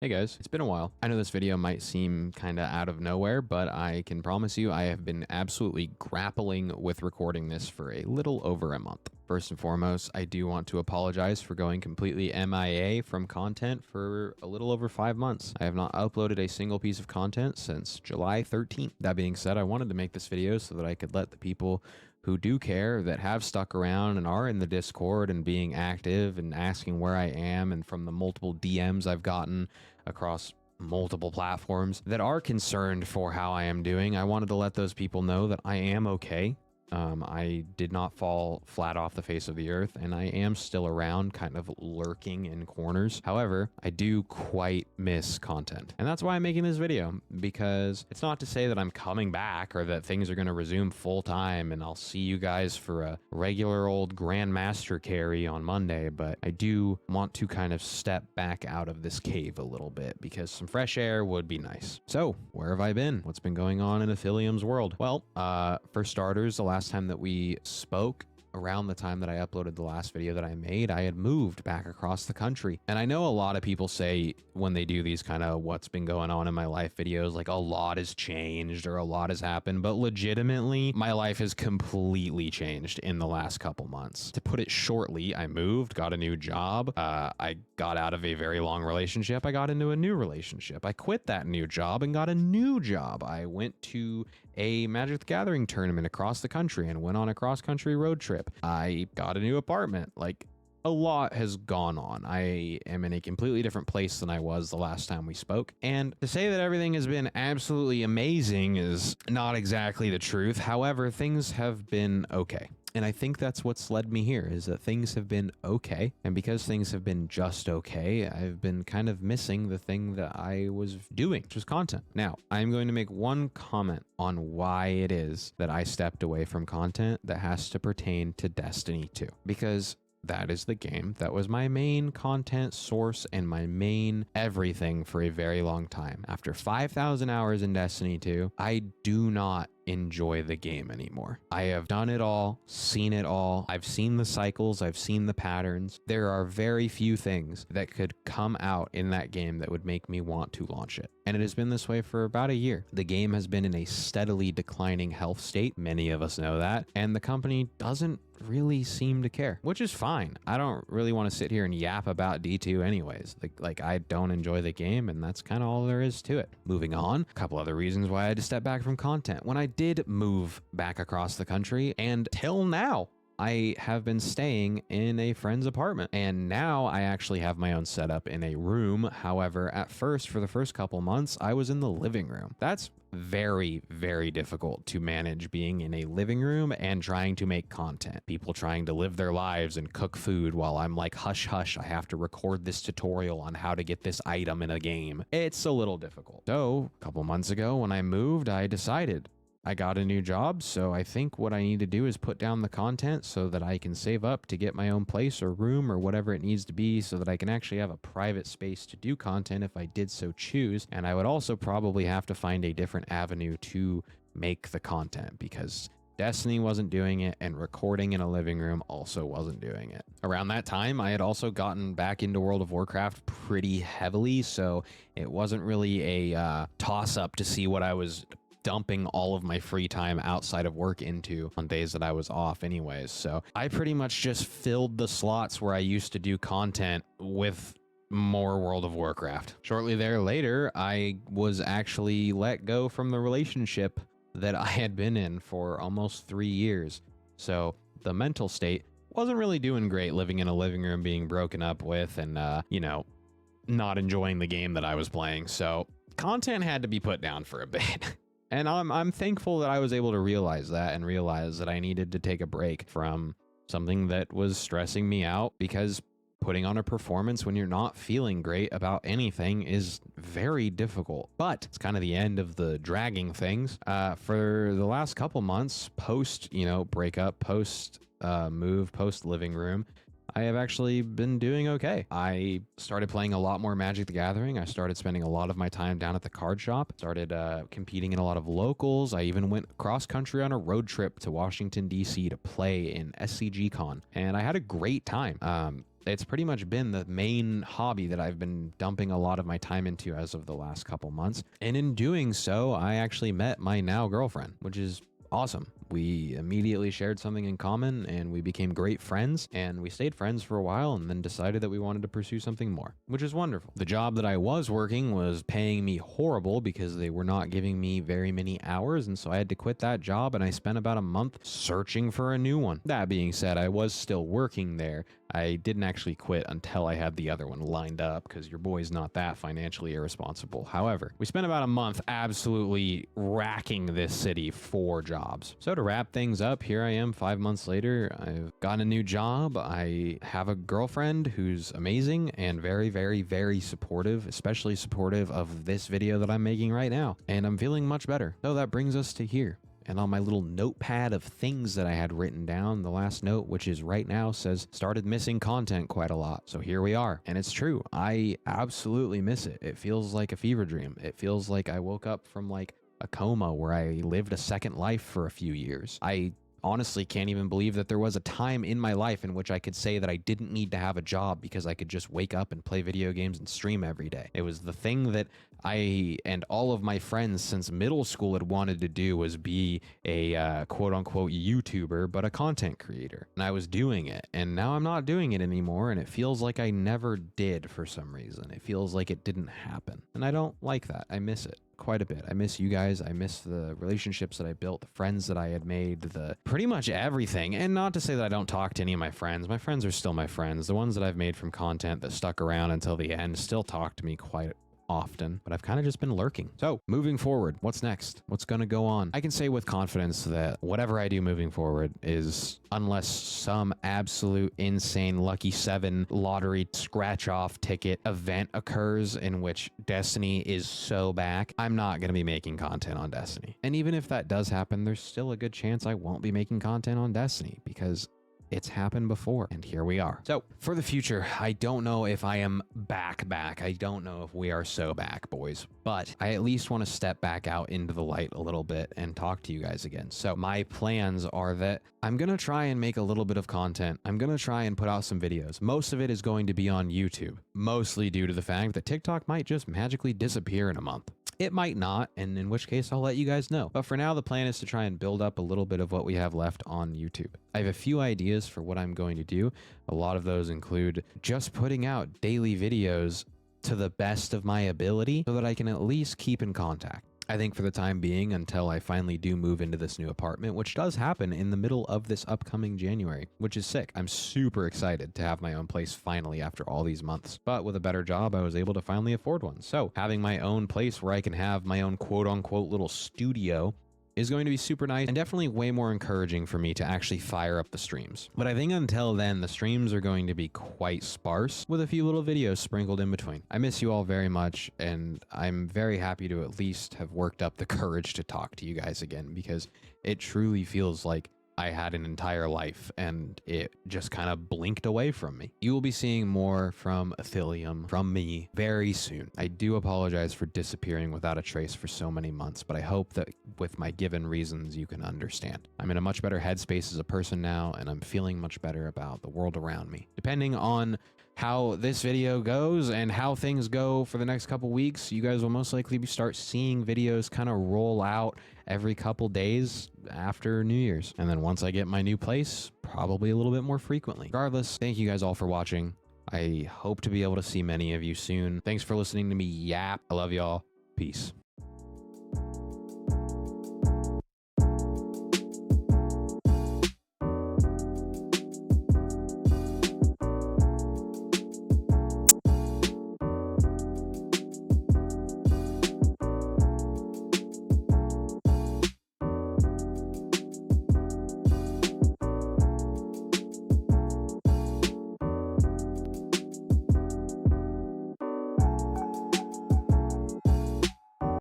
Hey guys, it's been a while. I know this video might seem kind of out of nowhere, but I can promise you I have been absolutely grappling with recording this for a little over a month. First and foremost, I do want to apologize for going completely MIA from content for a little over 5 months. I have not uploaded a single piece of content since July 13th. That being said, I wanted to make this video so that I could let the people who do care, that have stuck around and are in the Discord and being active and asking where I am, and from the multiple DMs I've gotten across multiple platforms that are concerned for how I am doing, I wanted to let those people know that I am okay. I did not fall flat off the face of the earth, and I am still around, kind of lurking in corners. However, I do quite miss content, and that's why I'm making this video, because it's not to say that I'm coming back or that things are going to resume full time and I'll see you guys for a regular old Grandmaster carry on Monday, but I do want to kind of step back out of this cave a little bit because some fresh air would be nice. So, where have I been? What's been going on in Ithilium's world? Well, for starters, the last time that we spoke, around the time that I uploaded the last video that I made, I had moved back across the country. And I know a lot of people say when they do these kind of what's been going on in my life videos, like a lot has changed or a lot has happened, but legitimately my life has completely changed in the last couple months. To put it shortly, I moved, got a new job. I got out of a very long relationship. I got into a new relationship. I quit that new job and got a new job. I went to a Magic the Gathering tournament across the country and went on a cross-country road trip. I got a new apartment. Like, a lot has gone on. I am in a completely different place than I was the last time we spoke. And to say that everything has been absolutely amazing is not exactly the truth. However, things have been okay. And I think that's what's led me here, is that things have been okay. And because things have been just okay, I've been kind of missing the thing that I was doing, which was content. Now, I'm going to make one comment on why it is that I stepped away from content that has to pertain to Destiny 2. Because that is the game that was my main content source and my main everything for a very long time. After 5,000 hours in Destiny 2, I do not enjoy the game anymore. I have done it all, seen it all. I've seen the cycles, I've seen the patterns. There are very few things that could come out in that game that would make me want to launch it. And it has been this way for about a year. The game has been in a steadily declining health state. Many of us know that. And the company doesn't really seem to care, which is fine. I don't really want to sit here and yap about D2 anyways. Like I don't enjoy the game, and that's kind of all there is to it. Moving on, a couple other reasons why I had to step back from content. When I did move back across the country, and till now, I have been staying in a friend's apartment, and now I actually have my own setup in a room. However, at first, for the first couple months, I was in the living room. That's very, very difficult to manage, being in a living room and trying to make content. People trying to live their lives and cook food while I'm like, hush, hush, I have to record this tutorial on how to get this item in a game. It's a little difficult. So a couple months ago when I moved, I decided I got a new job, so I think what I need to do is put down the content so that I can save up to get my own place or room or whatever it needs to be, so that I can actually have a private space to do content if I did so choose. And I would also probably have to find a different avenue to make the content, because Destiny wasn't doing it, and recording in a living room also wasn't doing it. Around that time, I had also gotten back into World of Warcraft pretty heavily, so it wasn't really a toss-up to see what I was dumping all of my free time outside of work into on days that I was off anyways. So I pretty much just filled the slots where I used to do content with more World of Warcraft. Shortly later, I was actually let go from the relationship that I had been in for almost 3 years. So the mental state wasn't really doing great, living in a living room, being broken up with, and, you know, not enjoying the game that I was playing. So content had to be put down for a bit. And I'm thankful that I was able to realize that, and realize that I needed to take a break from something that was stressing me out, because putting on a performance when you're not feeling great about anything is very difficult. But it's kind of the end of the dragging things. For the last couple months, post, breakup, post move, post living room, I have actually been doing okay. I started playing a lot more Magic the Gathering. I started spending a lot of my time down at the card shop, started competing in a lot of locals. I even went cross country on a road trip to Washington, D.C. to play in SCG Con, and I had a great time. it's pretty much been the main hobby that I've been dumping a lot of my time into as of the last couple months. And in doing so, I actually met my now girlfriend, which is awesome. We immediately shared something in common and we became great friends, and we stayed friends for a while and then decided that we wanted to pursue something more, which is wonderful. The job that I was working was paying me horrible because they were not giving me very many hours, and so I had to quit that job, and I spent about a month searching for a new one. That being said, I was still working there. I didn't actually quit until I had the other one lined up because your boy's not that financially irresponsible. However, we spent about a month absolutely racking this city for jobs. So to wrap things up, here I am 5 months later. I've gotten a new job. I have a girlfriend who's amazing and very, very, very supportive, especially supportive of this video that I'm making right now. And I'm feeling much better. So that brings us to here. And on my little notepad of things that I had written down, the last note, which is right now, says started missing content quite a lot. So here we are. And it's true. I absolutely miss it. It feels like a fever dream. It feels like I woke up from like a coma where I lived a second life for a few years. I honestly can't even believe that there was a time in my life in which I could say that I didn't need to have a job because I could just wake up and play video games and stream every day. It was the thing that I and all of my friends since middle school had wanted to do, was be a quote-unquote YouTuber, but a content creator. And I was doing it, and now I'm not doing it anymore, and it feels like I never did for some reason. It feels like it didn't happen, and I don't like that. I miss it quite a bit. I miss you guys. I miss the relationships that I built, the friends that I had made, the pretty much everything. And not to say that I don't talk to any of my friends. My friends are still my friends. The ones that I've made from content that stuck around until the end still talk to me quite often, but I've kind of just been lurking. So moving forward, what's next? What's going to go on? I can say with confidence that whatever I do moving forward is, unless some absolute insane lucky 7 lottery scratch off ticket event occurs in which Destiny is so back, I'm not going to be making content on Destiny. And even if that does happen, there's still a good chance I won't be making content on Destiny because it's happened before, and here we are. So for the future, I don't know if I am back. I don't know if we are so back, boys, but I at least want to step back out into the light a little bit and talk to you guys again. So my plans are that I'm going to try and make a little bit of content. I'm going to try and put out some videos. Most of it is going to be on YouTube, mostly due to the fact that TikTok might just magically disappear in a month. It might not, and in which case I'll let you guys know. But for now, the plan is to try and build up a little bit of what we have left on YouTube. I have a few ideas for what I'm going to do. A lot of those include just putting out daily videos to the best of my ability so that I can at least keep in contact. I think for the time being, until I finally do move into this new apartment, which does happen in the middle of this upcoming January, which is sick. I'm super excited to have my own place finally after all these months. But with a better job, I was able to finally afford one. So having my own place where I can have my own quote-unquote little studio is going to be super nice and definitely way more encouraging for me to actually fire up the streams. But I think until then, the streams are going to be quite sparse with a few little videos sprinkled in between. I miss you all very much, and I'm very happy to at least have worked up the courage to talk to you guys again, because it truly feels like I had an entire life and it just kind of blinked away from me. You will be seeing more from Ithilium, from me, very soon. I do apologize for disappearing without a trace for so many months, but I hope that with my given reasons, you can understand. I'm in a much better headspace as a person now, and I'm feeling much better about the world around me. Depending on how this video goes and how things go for the next couple weeks, you guys will most likely start seeing videos kind of roll out every couple days after New Year's. And then once I get my new place, probably a little bit more frequently. Regardless, thank you guys all for watching. I hope to be able to see many of you soon. Thanks for listening to me yap. I love y'all. Peace.